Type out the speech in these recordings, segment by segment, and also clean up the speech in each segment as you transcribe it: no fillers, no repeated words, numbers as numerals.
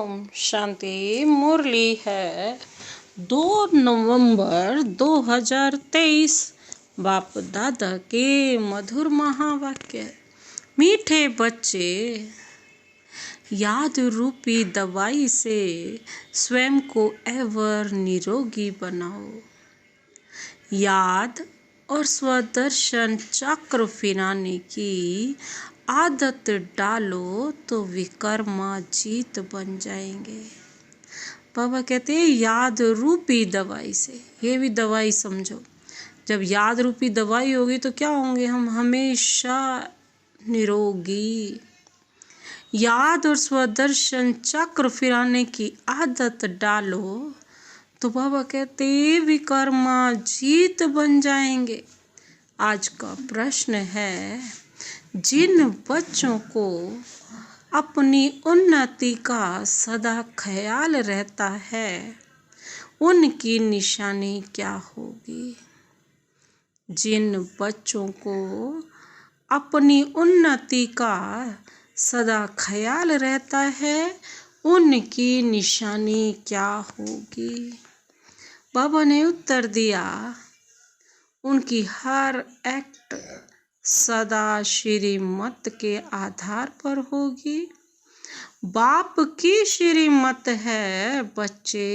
ओम शांति। मुरली है 2 नवंबर 2023। बाप दादा के मधुर महावाक्य। मीठे बच्चे, याद रूपी दवाई से स्वयं को एवर निरोगी बनाओ। याद और स्वदर्शन चक्र फिराने की आदत डालो तो विकर्मा जीत बन जाएंगे। बाबा कहते हैं याद रूपी दवाई से, ये भी दवाई समझो। जब याद रूपी दवाई होगी तो क्या होंगे हम? हमेशा निरोगी। याद और स्वदर्शन चक्र फिराने की आदत डालो तो बाबा कहते विकर्मा जीत बन जाएंगे। आज का प्रश्न है, जिन बच्चों को अपनी उन्नति का सदा ख्याल रहता है उनकी निशानी क्या होगी? जिन बच्चों को अपनी उन्नति का सदा ख्याल रहता है उनकी निशानी क्या होगी? बाबा ने उत्तर दिया, उनकी हर एक्ट सदा श्रीमत के आधार पर होगी। बाप की श्रीमत है, बच्चे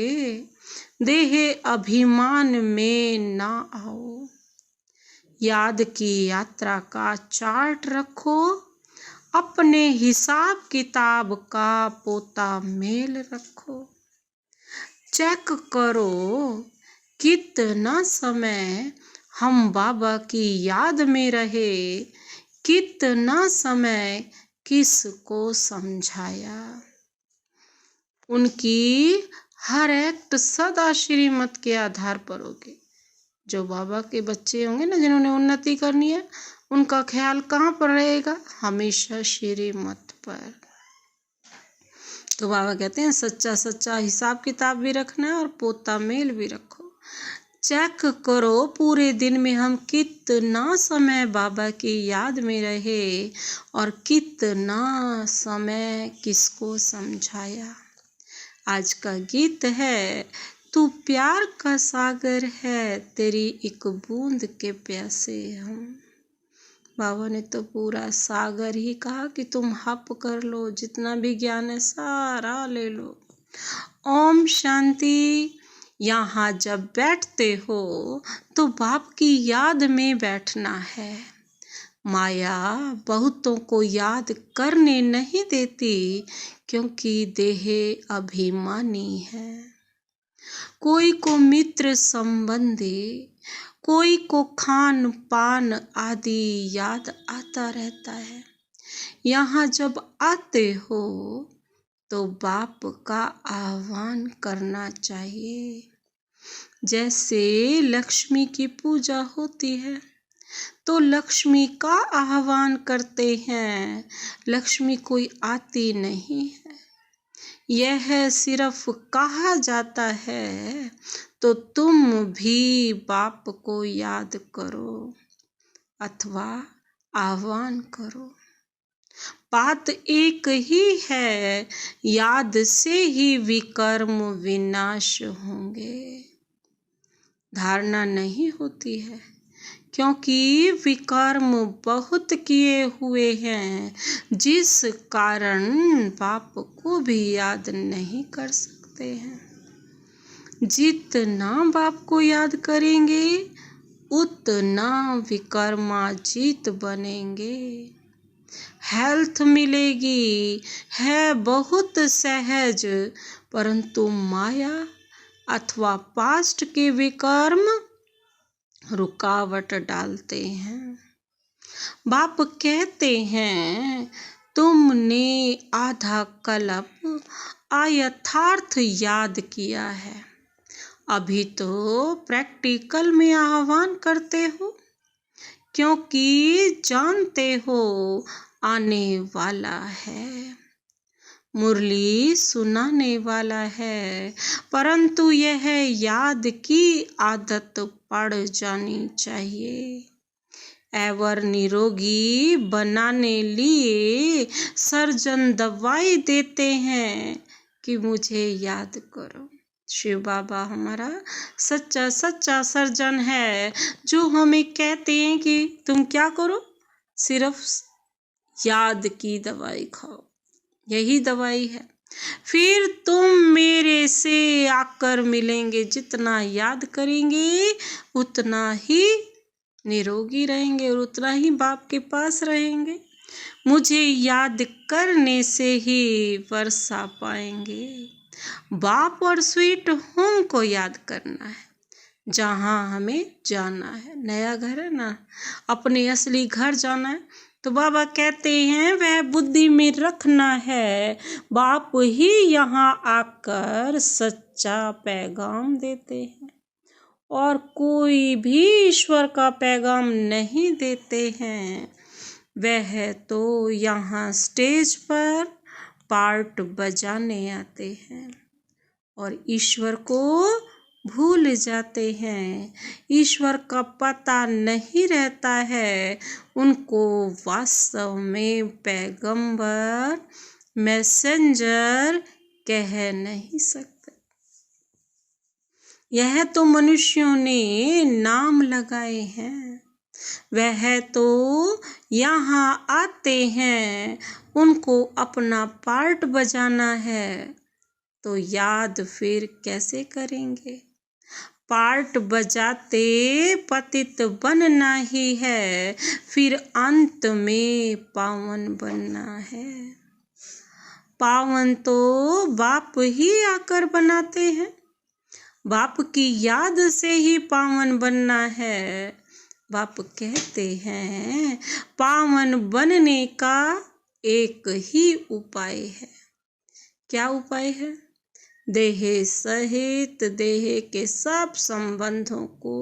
देह अभिमान में ना आओ। याद की यात्रा का चार्ट रखो, अपने हिसाब किताब का पोता मेल रखो। चेक करो कितना समय हम बाबा की याद में रहे, कितना समय किसको समझाया। उनकी हर एक्ट सदा श्रीमत के आधार पर होगी। जो बाबा के बच्चे होंगे ना, जिन्होंने उन्नति करनी है, उनका ख्याल कहाँ पर रहेगा? हमेशा श्रीमत पर। तो बाबा कहते हैं सच्चा सच्चा हिसाब किताब भी रखना है और पोता मेल भी रखो। चेक करो पूरे दिन में हम कितना समय बाबा की याद में रहे और कितना समय किसको समझाया। आज का गीत है, तू प्यार का सागर है, तेरी एक बूंद के प्यासे हम। बाबा ने तो पूरा सागर ही कहा कि तुम हप कर लो, जितना भी ज्ञान है सारा ले लो। ओम शांति। यहाँ जब बैठते हो तो बाप की याद में बैठना है। माया बहुतों को याद करने नहीं देती क्योंकि देह अभिमानी है। कोई को मित्र संबंधी, कोई को खान पान आदि याद आता रहता है। यहाँ जब आते हो तो बाप का आह्वान करना चाहिए। जैसे लक्ष्मी की पूजा होती है तो लक्ष्मी का आह्वान करते हैं, लक्ष्मी कोई आती नहीं है। यह सिर्फ कहा जाता है तो तुम भी बाप को याद करो अथवा आह्वान करो। बात एक ही है, याद से ही विकर्म विनाश होंगे। धारणा नहीं होती है क्योंकि विकर्म बहुत किए हुए हैं, जिस कारण बाप को भी याद नहीं कर सकते हैं। जितना बाप को याद करेंगे उतना विकर्माजीत बनेंगे। हेल्थ मिलेगी है बहुत सहज, परंतु माया अथवा पास्ट के विकर्म रुकावट डालते हैं। बाप कहते हैं तुमने आधा कल्प अयथार्थ याद किया है, अभी तो प्रैक्टिकल में आह्वान करते हो क्योंकि जानते हो आने वाला है, मुरली सुनाने वाला है। परंतु यह याद की आदत पड़ जानी चाहिए। एवर निरोगी बनाने लिए सर्जन दवाई देते हैं कि मुझे याद करो। शिव बाबा हमारा सच्चा सच्चा सर्जन है, जो हमें कहते हैं कि तुम क्या करो, सिर्फ याद की दवाई खाओ, यही दवाई है। फिर तुम मेरे से आकर मिलेंगे, जितना याद करेंगे उतना ही निरोगी रहेंगे और उतना ही बाप के पास रहेंगे। मुझे याद करने से ही वर्षा पाएंगे। बाप और स्वीट होम को याद करना है, जहाँ हमें जाना है। नया घर है ना, अपने असली घर जाना है, तो बाबा कहते हैं वह बुद्धि में रखना है। बाप ही यहाँ आकर सच्चा पैगाम देते हैं, और कोई भी ईश्वर का पैगाम नहीं देते हैं। वह तो यहाँ स्टेज पर पार्ट बजाने आते हैं और ईश्वर को भूल जाते हैं। ईश्वर का पता नहीं रहता है उनको, वास्तव में पैगंबर मैसेंजर कह नहीं सकते। यह तो मनुष्यों ने नाम लगाए हैं, वह तो यहाँ आते हैं, उनको अपना पार्ट बजाना है, तो याद फिर कैसे करेंगे। पार्ट बजाते पतित बनना ही है, फिर अंत में पावन बनना है। पावन तो बाप ही आकर बनाते हैं, बाप की याद से ही पावन बनना है। बाप कहते हैं पावन बनने का एक ही उपाय है। क्या उपाय है? देह सहित देह के सब संबंधों को,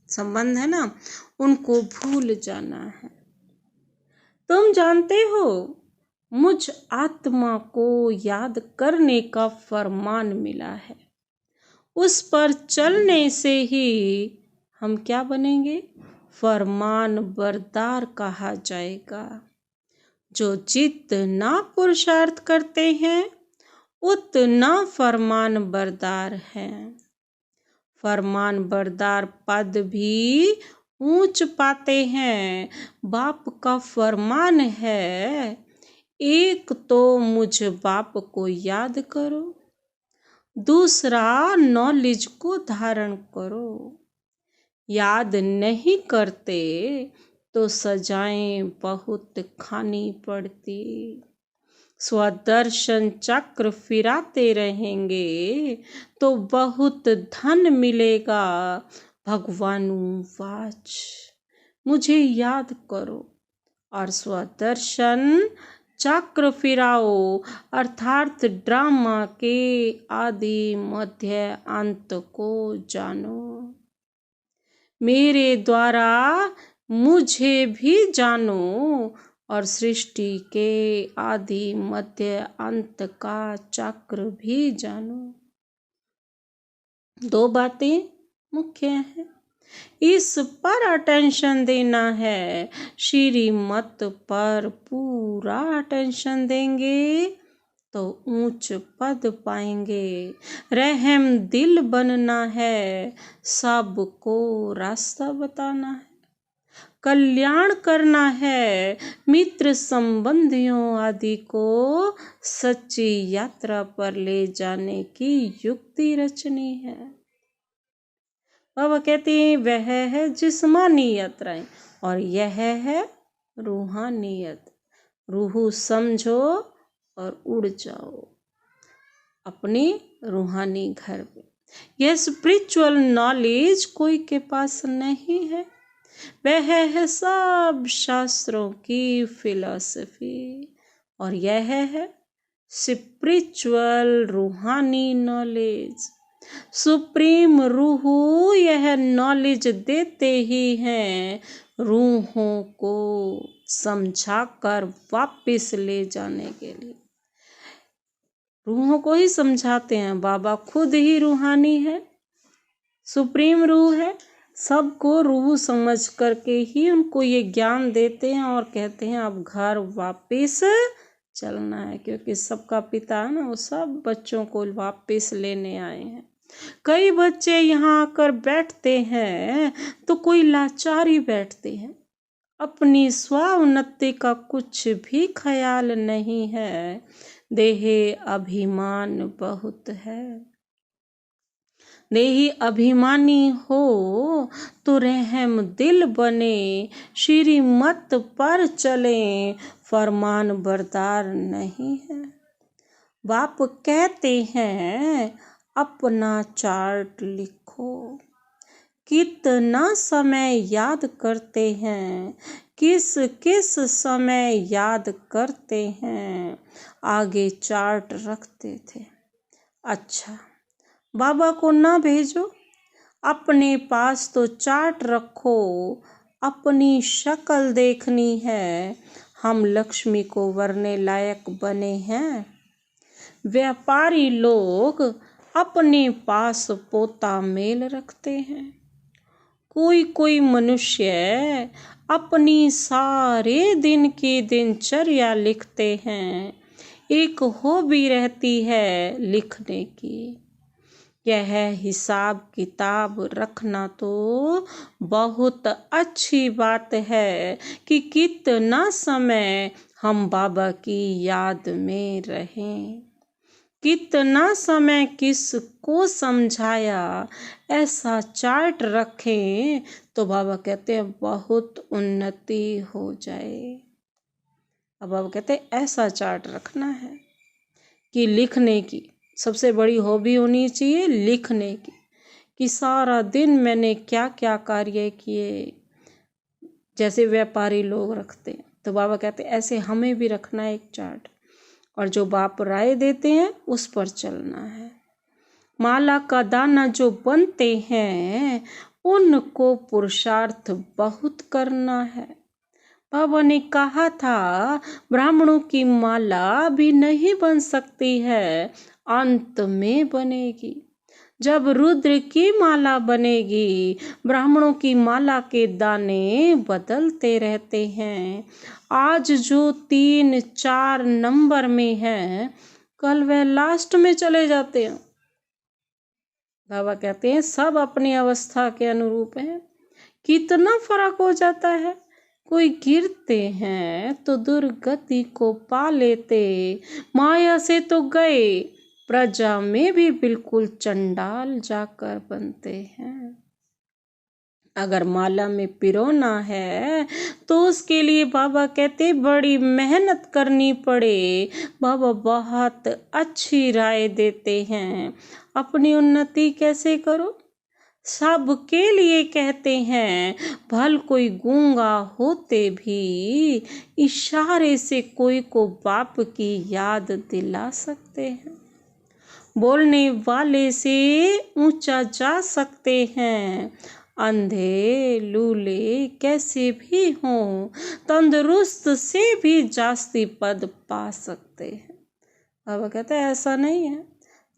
संबंध है ना, उनको भूल जाना है। तुम जानते हो मुझ आत्मा को याद करने का फरमान मिला है, उस पर चलने से ही हम क्या बनेंगे? फरमान बरदार कहा जाएगा। जो जितना पुरुषार्थ करते हैं उतना फरमान बरदार हैं। फरमान बरदार पद भी ऊंच पाते हैं। बाप का फरमान है, एक तो मुझ बाप को याद करो, दूसरा नॉलेज को धारण करो। याद नहीं करते तो सजाएं बहुत खानी पड़ती। स्वदर्शन चक्र फिराते रहेंगे तो बहुत धन मिलेगा। भगवानु वाच, मुझे याद करो और स्वदर्शन चक्र फिराओ, अर्थात ड्रामा के आदि मध्य अंत को जानो। मेरे द्वारा मुझे भी जानो और सृष्टि के आदि मध्य अंत का चक्र भी जानो। दो बातें मुख्य हैं, इस पर अटेंशन देना है। श्रीमत पर पूरा अटेंशन देंगे तो ऊंच पद पाएंगे। रहम दिल बनना है, सबको रास्ता बताना है, कल्याण करना है। मित्र संबंधियों आदि को सच्ची यात्रा पर ले जाने की युक्ति रचनी है। बाबा कहते हैं वह है जिस्मानी यात्राएं और यह है रूहानियत। रूह समझो और उड़ जाओ अपने रूहानी घर में। यह स्पिरिचुअल नॉलेज कोई के पास नहीं है, वह है सब शास्त्रों की फिलॉसफी, और यह है स्पिरिचुअल रूहानी नॉलेज। सुप्रीम रूह यह नॉलेज देते ही हैं, रूहों को समझाकर वापस ले जाने के लिए। रूहों को ही समझाते हैं, बाबा खुद ही रूहानी है, सुप्रीम रूह है। सबको रूह समझ करके ही उनको ये ज्ञान देते हैं और कहते हैं अब घर वापस चलना है, क्योंकि सबका पिता है ना, वो सब बच्चों को वापस लेने आए हैं। कई बच्चे यहाँ आकर बैठते हैं तो कोई लाचारी बैठते हैं, अपनी स्वाउन्नति का कुछ भी ख्याल नहीं है, देहे अभिमान बहुत है। देही अभिमानी हो तो रहम दिल बने, श्रीमत पर चले फरमान बरदार नहीं है। बाप कहते हैं अपना चार्ट लिखो, कितना समय याद करते हैं, किस किस समय याद करते हैं, आगे चार्ट रखते थे। अच्छा, बाबा को ना भेजो, अपने पास तो चार्ट रखो, अपनी शक्ल देखनी है, हम लक्ष्मी को वरने लायक बने हैं। व्यापारी लोग अपने पास पोता मेल रखते हैं, कोई कोई मनुष्य अपनी सारे दिन की दिनचर्या लिखते हैं, एक हॉबी रहती है लिखने की। यह हिसाब किताब रखना तो बहुत अच्छी बात है कि कितना समय हम बाबा की याद में रहें, कितना समय किसको समझाया, ऐसा चार्ट रखें तो बाबा कहते हैं बहुत उन्नति हो जाए। अब बाबा कहते हैं ऐसा चार्ट रखना है कि लिखने की सबसे बड़ी हॉबी होनी चाहिए, लिखने की, कि सारा दिन मैंने क्या क्या कार्य किए, जैसे व्यापारी लोग रखते हैं। तो बाबा कहते हैं ऐसे हमें भी रखना है एक चार्ट, और जो बाप राय देते हैं उस पर चलना है। माला का दाना जो बनते हैं उनको पुरुषार्थ बहुत करना है। बाबा ने कहा था ब्राह्मणों की माला भी नहीं बन सकती है, अंत में बनेगी। जब रुद्र की माला बनेगी, ब्राह्मणों की माला के दाने बदलते रहते हैं। आज जो 3-4 नंबर में है, कल वह लास्ट में चले जाते हैं। बाबा कहते हैं सब अपनी अवस्था के अनुरूप है, कितना फर्क हो जाता है। कोई गिरते हैं तो दुर्गति को पा लेते, माया से तो गए, प्रजा में भी बिल्कुल चंडाल जाकर बनते हैं। अगर माला में पिरोना है तो उसके लिए बाबा कहते बड़ी मेहनत करनी पड़े। बाबा बहुत अच्छी राय देते हैं, अपनी उन्नति कैसे करो, सबके लिए कहते हैं। भल कोई गूंगा होते भी इशारे से कोई को बाप की याद दिला सकते हैं, बोलने वाले से ऊंचा जा सकते हैं। अंधे लूले कैसे भी हों, तंदुरुस्त से भी जास्ती पद पा सकते हैं। बाबा कहते हैं ऐसा नहीं है,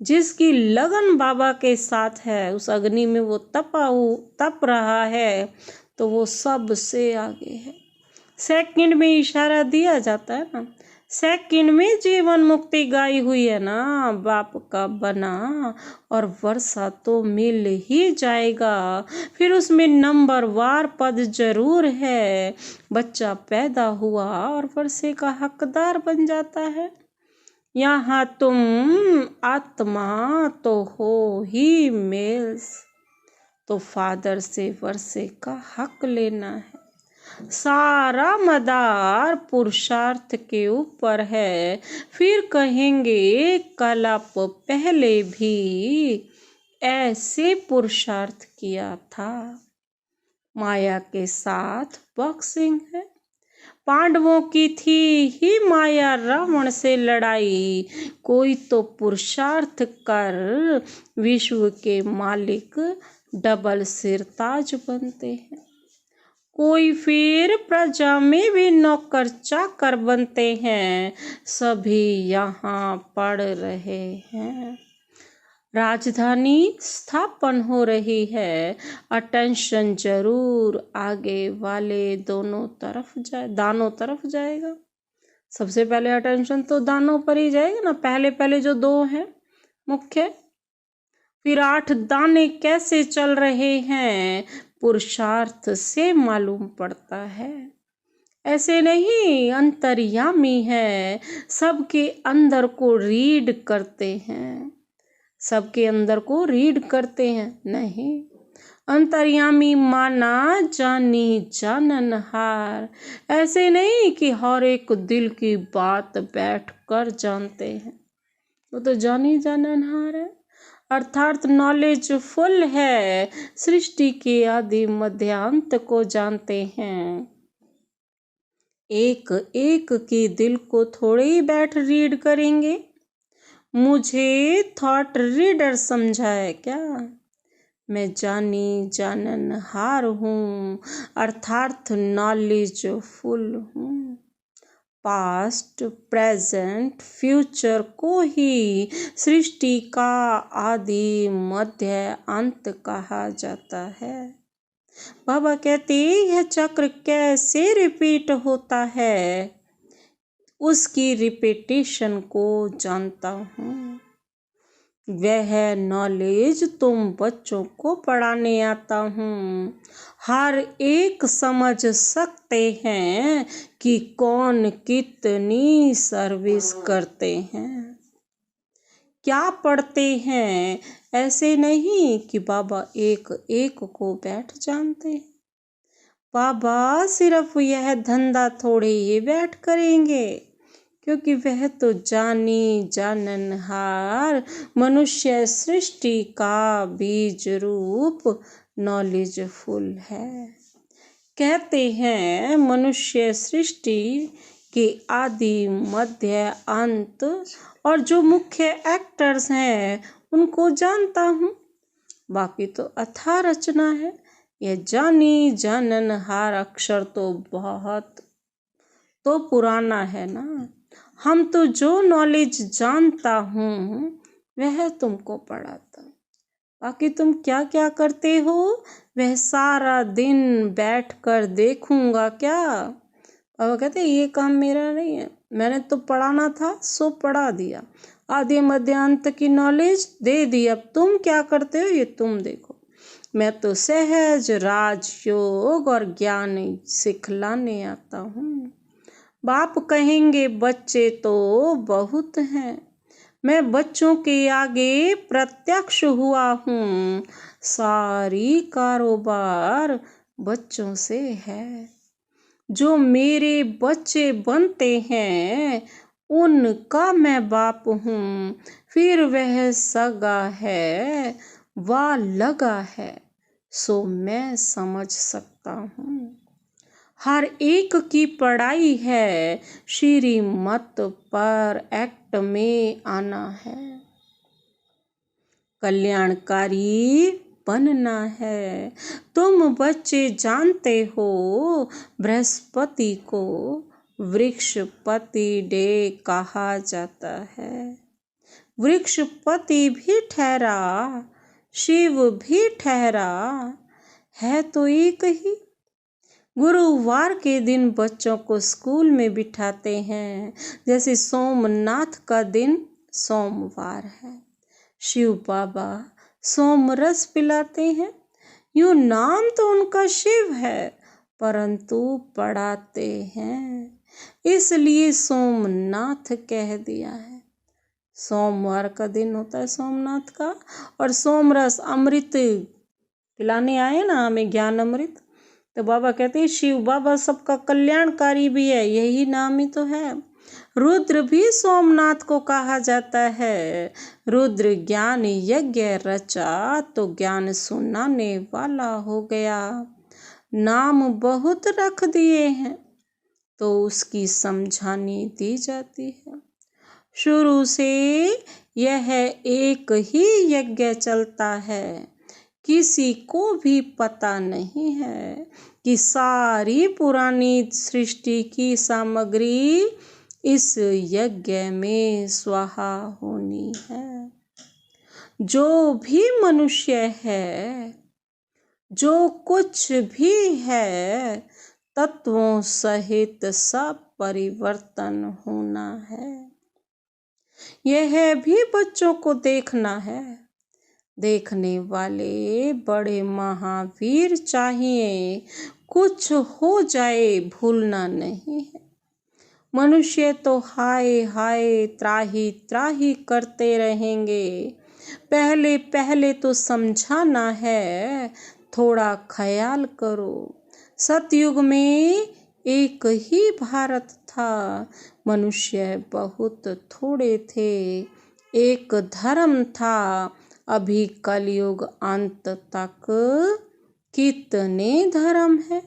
जिसकी लगन बाबा के साथ है, उस अग्नि में वो तप रहा है तो वो सबसे आगे है। सेकंड में इशारा दिया जाता है ना, सेकंड में जीवन मुक्ति गाई हुई है ना, बाप का बना, और वर्षा तो मिल ही जाएगा। फिर उसमें नंबरवार पद जरूर है, बच्चा पैदा हुआ और वर्षे का हकदार बन जाता है। यहाँ तुम आत्मा तो हो ही मेल्स, तो फादर से वर्षे का हक लेना है। सारा मदार पुरुषार्थ के ऊपर है। फिर कहेंगे कल आप पहले भी ऐसे पुरुषार्थ किया था। माया के साथ बॉक्सिंग है, पांडवों की थी ही माया रावण से लड़ाई। कोई तो पुरुषार्थ कर विश्व के मालिक डबल सिरताज बनते हैं, कोई फिर प्रजा में भी नौकर चाकर बनते हैं। सभी यहाँ पढ़ रहे हैं, राजधानी स्थापन हो रही है। अटेंशन जरूर आगे वाले दानों तरफ जाएगा। सबसे पहले अटेंशन तो दानों पर ही जाएगा ना, पहले पहले जो 2 हैं मुख्य। फिर 8 दाने कैसे चल रहे हैं पुरुषार्थ से मालूम पड़ता है। ऐसे नहीं अंतर्यामी है, सबके अंदर को रीड करते हैं, सबके अंदर को रीड करते हैं। नहीं, अंतर्यामी माना जानी जाननहार। ऐसे नहीं कि हर एक दिल की बात बैठ कर जानते हैं, वो तो जानी जाननहार है, अर्थात नॉलेज फुल है, सृष्टि के आदि मध्यांत को जानते हैं। एक एक के दिल को थोड़े ही बैठ रीड करेंगे। मुझे थॉट रीडर समझा है क्या? मैं जानी जाननहार हूँ, अर्थात नॉलेज फुल हूँ। पास्ट, प्रेजेंट, फ्यूचर को ही सृष्टि का आदि मध्य अंत कहा जाता है। बाबा कहते यह चक्र कैसे रिपीट होता है, उसकी रिपीटेशन को जानता हूँ। वह नॉलेज तुम बच्चों को पढ़ाने आता हूँ। हर एक समझ सकते हैं कि कौन कितनी सर्विस करते हैं, क्या पढ़ते हैं। ऐसे नहीं कि बाबा एक एक को बैठ जानते हैं। बाबा सिर्फ यह धंधा थोड़े ही बैठ करेंगे, क्योंकि वह तो जानी जाननहार मनुष्य सृष्टि का बीज रूप नॉलेजफुल है। कहते हैं मनुष्य सृष्टि के आदि मध्य अंत और जो मुख्य एक्टर्स हैं उनको जानता हूँ। बाकी तो अथाह रचना है। यह जानी जाननहार अक्षर तो बहुत तो पुराना है ना। हम तो जो नॉलेज जानता हूँ वह तुमको पढ़ाता। बाकी तुम क्या क्या करते हो वह सारा दिन बैठकर देखूंगा क्या। बाबा कहते ये काम मेरा नहीं है, मैंने तो पढ़ाना था सो पढ़ा दिया, आदि मध्य अंत की नॉलेज दे दी, अब तुम क्या करते हो ये तुम देखो। मैं तो सहज राजयोग और ज्ञान सिखलाने आता हूँ। बाप कहेंगे बच्चे तो बहुत हैं, मैं बच्चों के आगे प्रत्यक्ष हुआ हूँ। सारी कारोबार बच्चों से है। जो मेरे बच्चे बनते हैं उनका मैं बाप हूँ। फिर वह सगा है वा लगा है, सो मैं समझ सकता हूँ। हर एक की पढ़ाई है, श्रीमत पर एक्ट में आना है। कल्याणकारी बनना है। तुम बच्चे जानते हो बृहस्पति को वृक्षपति डे कहा जाता है। वृक्षपति भी ठहरा, शिव भी ठहरा, है तो एक ही। गुरुवार के दिन बच्चों को स्कूल में बिठाते हैं, जैसे सोमनाथ का दिन सोमवार है। शिव बाबा सोमरस पिलाते हैं। यूं नाम तो उनका शिव है, परंतु पढ़ाते हैं इसलिए सोमनाथ कह दिया है। सोमवार का दिन होता है सोमनाथ का, और सोमरस अमृत पिलाने आए ना हमें, ज्ञान अमृत। तो बाबा कहते हैं शिव बाबा सबका कल्याणकारी भी है, यही नाम ही तो है। रुद्र भी सोमनाथ को कहा जाता है। रुद्र ज्ञान यज्ञ रचा तो ज्ञान सुनाने वाला हो गया। नाम बहुत रख दिए हैं तो उसकी समझानी दी जाती है। शुरू से यह एक ही यज्ञ चलता है, किसी को भी पता नहीं है कि सारी पुरानी सृष्टि की सामग्री इस यज्ञ में स्वाहा होनी है। जो भी मनुष्य है, जो कुछ भी है, तत्वों सहित सब परिवर्तन होना है। यह भी बच्चों को देखना है। देखने वाले बड़े महावीर चाहिए, कुछ हो जाए भूलना नहीं है। मनुष्य तो हाय हाय त्राही त्राही करते रहेंगे। पहले पहले तो समझाना है, थोड़ा ख्याल करो। सतयुग में एक ही भारत था, मनुष्य बहुत थोड़े थे, एक धर्म था। अभी कलयुग अंत तक कितने धर्म है,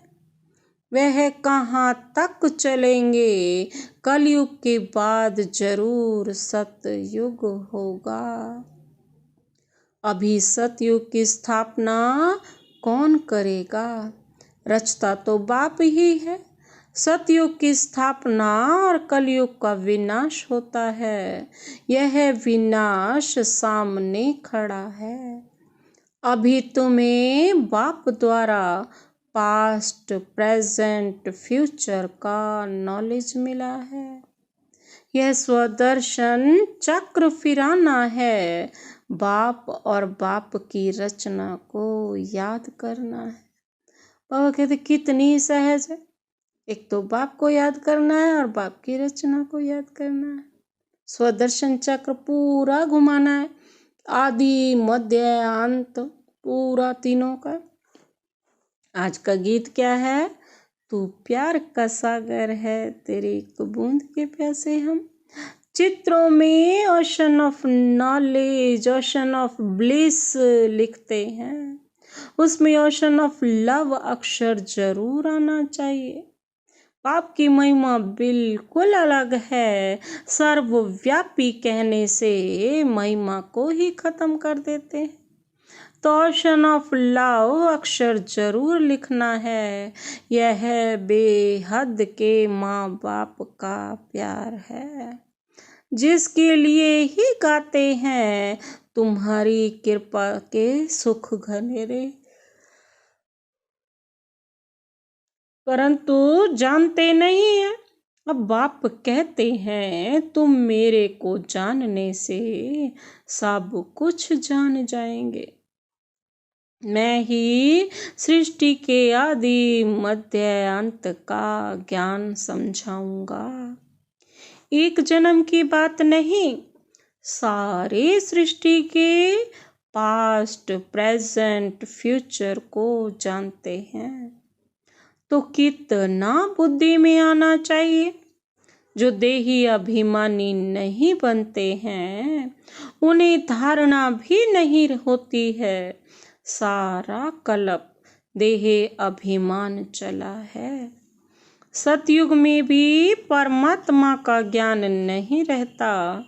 वह कहाँ तक चलेंगे। कलयुग के बाद जरूर सतयुग होगा। अभी सतयुग की स्थापना कौन करेगा, रचता तो बाप ही है। सतयुग की स्थापना और कलयुग का विनाश होता है। यह विनाश सामने खड़ा है। अभी तुम्हें बाप द्वारा पास्ट प्रेजेंट फ्यूचर का नॉलेज मिला है। यह स्वदर्शन चक्र फिराना है। बाप और बाप की रचना को याद करना है। बाबा कहते कितनी सहज है। एक तो बाप को याद करना है और बाप की रचना को याद करना है। स्वदर्शन चक्र पूरा घुमाना है, आदि मध्य अंत पूरा तीनों का। आज का गीत क्या है, तू प्यार का सागर है, तेरी एक बूंद के प्यासे हम। चित्रों में ocean of knowledge, ocean of bliss लिखते हैं, उसमें ओशन ऑफ लव अक्षर जरूर आना चाहिए। बाप की महिमा बिल्कुल अलग है। सर्वव्यापी कहने से महिमा को ही खत्म कर देते हैं। तो ओशन ऑफ लव अक्षर जरूर लिखना है। यह बेहद के माँ बाप का प्यार है, जिसके लिए ही गाते हैं, तुम्हारी कृपा के सुख घनेरे। परंतु जानते नहीं है। अब बाप कहते हैं, तुम मेरे को जानने से सब कुछ जान जाएंगे। मैं ही सृष्टि के आदि मध्य अंत का ज्ञान समझाऊंगा। एक जन्म की बात नहीं, सारे सृष्टि के पास्ट प्रेजेंट फ्यूचर को जानते हैं। तो कितना बुद्धि में आना चाहिए। जो देही अभिमानी नहीं बनते हैं, उन्हें धारणा भी नहीं होती है। सारा कल्प देहे अभिमान चला है। सतयुग में भी परमात्मा का ज्ञान नहीं रहता।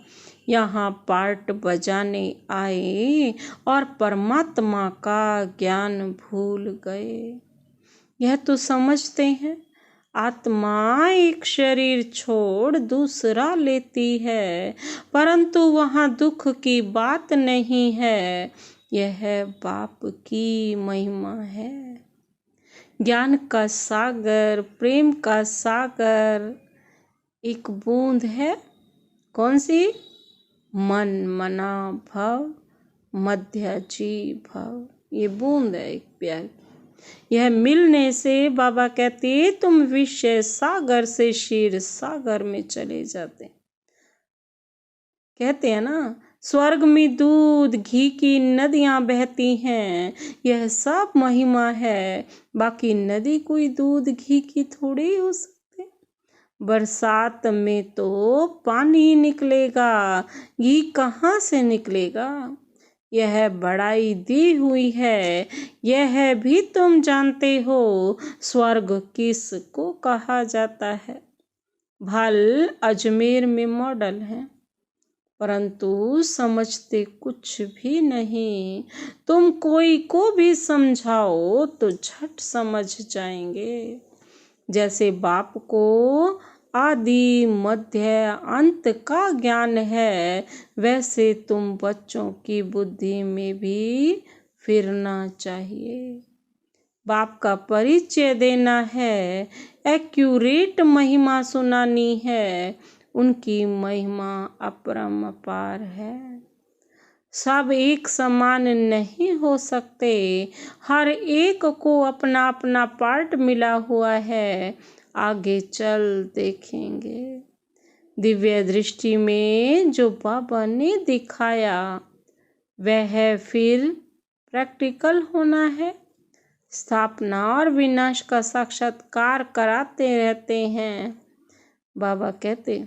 यहाँ पार्ट बजाने आए और परमात्मा का ज्ञान भूल गए। यह तो समझते हैं, आत्मा एक शरीर छोड़ दूसरा लेती है, परंतु वहाँ दुख की बात नहीं है। यह बाप की महिमा है। ज्ञान का सागर, प्रेम का सागर एक बूंद है। कौन सी? मन मना भव मध्य जी भव। ये बूंद है एक प्यार। यह मिलने से बाबा कहते तुम विषय सागर से क्षीर सागर में चले जाते। कहते हैं ना, स्वर्ग में दूध घी की नदियां बहती हैं। यह सब महिमा है। बाकी नदी कोई दूध घी की थोड़ी हो सकती। बरसात में तो पानी निकलेगा, घी कहाँ से निकलेगा। यह बड़ाई दी हुई है। यह भी तुम जानते हो, स्वर्ग किस को कहा जाता है। भल अजमेर में मॉडल है, परंतु समझते कुछ भी नहीं। तुम कोई को भी समझाओ तो झट समझ जाएंगे। जैसे बाप को आदि मध्य अंत का ज्ञान है, वैसे तुम बच्चों की बुद्धि में भी फिरना चाहिए। बाप का परिचय देना है, एक्यूरेट महिमा सुनानी है, उनकी महिमा अपरंपार है। सब एक समान नहीं हो सकते, हर एक को अपना अपना पार्ट मिला हुआ है, आगे चल देखेंगे। दिव्य दृष्टि में जो बाबा ने दिखाया वह फिर प्रैक्टिकल होना है। स्थापना और विनाश का साक्षात्कार कराते रहते हैं। बाबा कहते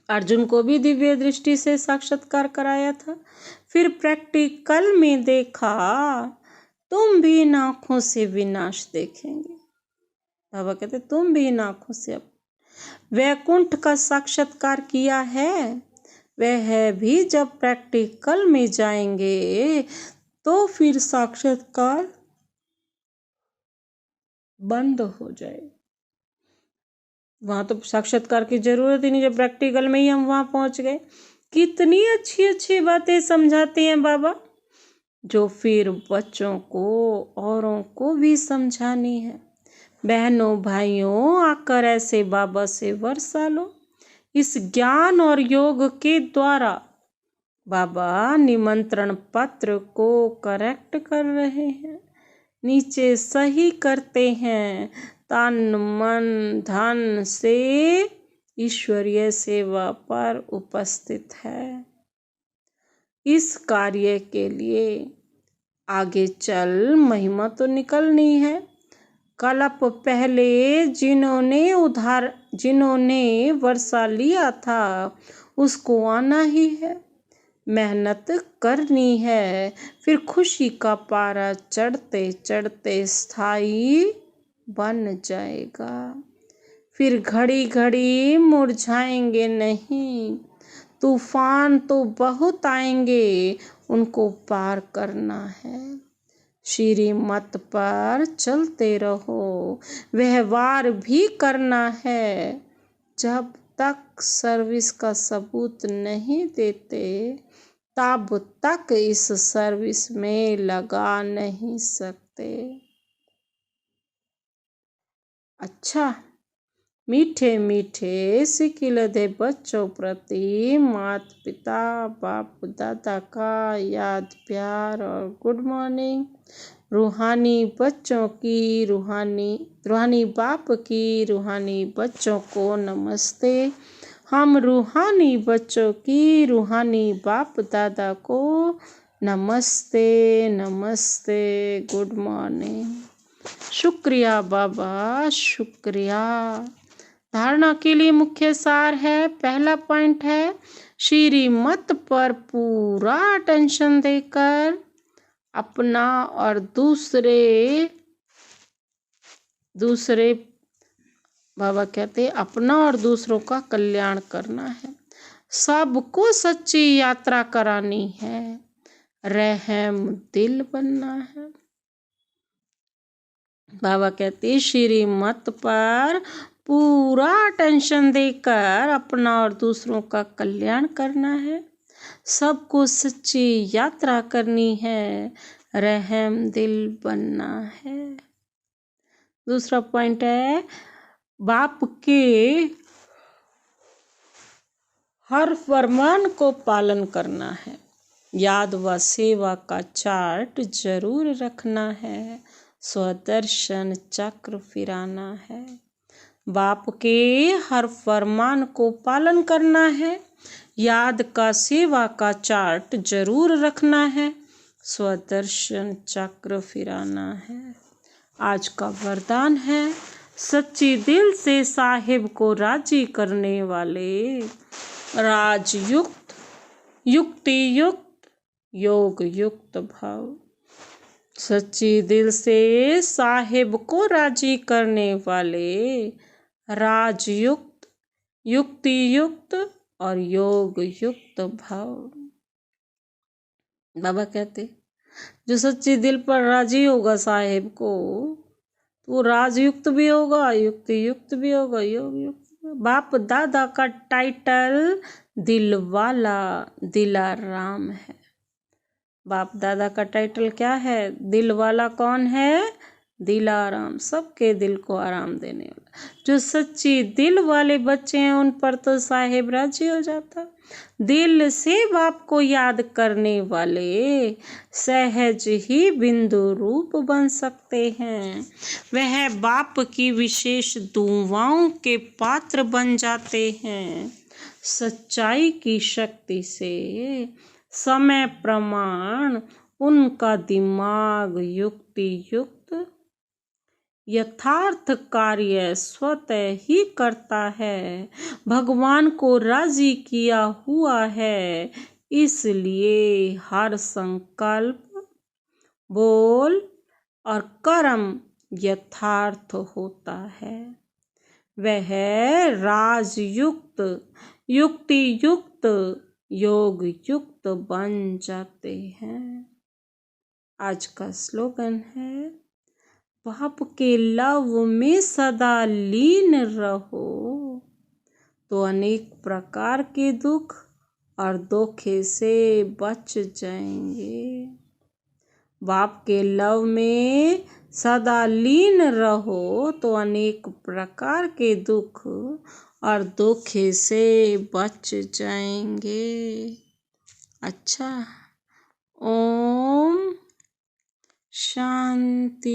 अर्जुन को भी दिव्य दृष्टि से साक्षात्कार कराया था, फिर प्रैक्टिकल में देखा, तुम भी इन आंखों से विनाश देखेंगे। बाबा कहते तुम भी इन आंखों से वैकुंठ का साक्षात्कार किया है, वह भी जब प्रैक्टिकल में जाएंगे तो फिर साक्षात्कार बंद हो जाए। वहां तो साक्षात्कार की जरूरत ही नहीं, जब प्रैक्टिकल में ही हम वहां पहुंच गए। कितनी अच्छी अच्छी बातें समझाते हैं बाबा, जो फिर बच्चों को औरों को भी समझानी है। बहनों भाइयों, आकर ऐसे बाबा से वर्षा लो। इस ज्ञान और योग के द्वारा बाबा निमंत्रण पत्र को करेक्ट कर रहे हैं, नीचे सही करते हैं, तन मन धन से ईश्वरीय सेवा पर उपस्थित है। इस कार्य के लिए आगे चल महिमा तो निकलनी है। कल्प पहले जिन्होंने वर्षा लिया था उसको आना ही है, मेहनत करनी है, फिर खुशी का पारा चढ़ते चढ़ते स्थायी बन जाएगा। फिर घड़ी घड़ी मुरझाएंगे नहीं, तूफान तो बहुत आएंगे, उनको पार करना है। श्रीमत पर चलते रहो, व्यवहार भी करना है। जब तक सर्विस का सबूत नहीं देते तब तक इस सर्विस में लगा नहीं सकते। अच्छा, मीठे मीठे सिखिल दे बच्चों प्रति माता पिता बाप दादा का याद प्यार और गुड मॉर्निंग। रूहानी बच्चों की रूहानी बाप की रूहानी बच्चों को नमस्ते। हम रूहानी बच्चों की रूहानी बाप दादा को नमस्ते नमस्ते, गुड मॉर्निंग। शुक्रिया बाबा, शुक्रिया। धारणा के लिए मुख्य सार है, पहला पॉइंट है श्रीमत पर पूरा अटेंशन देकर अपना और दूसरे बाबा कहते अपना और दूसरों का कल्याण करना है। सबको सच्ची यात्रा करानी है, रहम दिल बनना है। बाबा कहते श्रीमत पर पूरा अटेंशन देकर अपना और दूसरों का कल्याण करना है, सबको सच्ची यात्रा करनी है, रहम दिल बनना है। दूसरा पॉइंट है बाप के हर फरमान को पालन करना है, याद व सेवा का चार्ट जरूर रखना है, स्वदर्शन चक्र फिराना है। बाप के हर फरमान को पालन करना है, याद का सेवा का चार्ट जरूर रखना है, स्वदर्शन चक्र फिराना है। आज का वरदान है सच्ची दिल से साहिब को राजी करने वाले, राजयुक्त युक्ति युक्त योग युक्त भाव। सच्ची दिल से साहिब को राजी करने वाले, राजयुक्त युक्ति युक्त और योग युक्त भाव। बाबा कहते जो सच्ची दिल पर राजी होगा साहिब को, तो वो राजयुक्त भी होगा, युक्ति युक्त भी होगा, योग युक्त। बाप दादा का टाइटल दिलवाला दिलाराम है। बाप दादा का टाइटल क्या है? दिल वाला कौन है? दिलाराम, सबके दिल को आराम देने वाला। जो सच्ची दिल वाले बच्चे हैं उन पर तो साहेब राजी हो जाता। दिल से बाप को याद करने वाले सहज ही बिंदु रूप बन सकते हैं। वह बाप की विशेष दुआओं के पात्र बन जाते हैं। सच्चाई की शक्ति से समय प्रमाण उनका दिमाग युक्ति युक्त यथार्थ कार्य स्वतः ही करता है। भगवान को राजी किया हुआ है, इसलिए हर संकल्प, बोल और कर्म यथार्थ होता है। वह राजयुक्त, युक्ति युक्त, योग युक्त बन जाते हैं। आज का स्लोगन है, बाप के लव में सदा लीन रहो तो अनेक प्रकार के दुख और धोखे से बच जाएंगे। बाप के लव में सदा लीन रहो तो अनेक प्रकार के दुख और धोखे से बच जाएंगे। अच्छा, ओम शांति।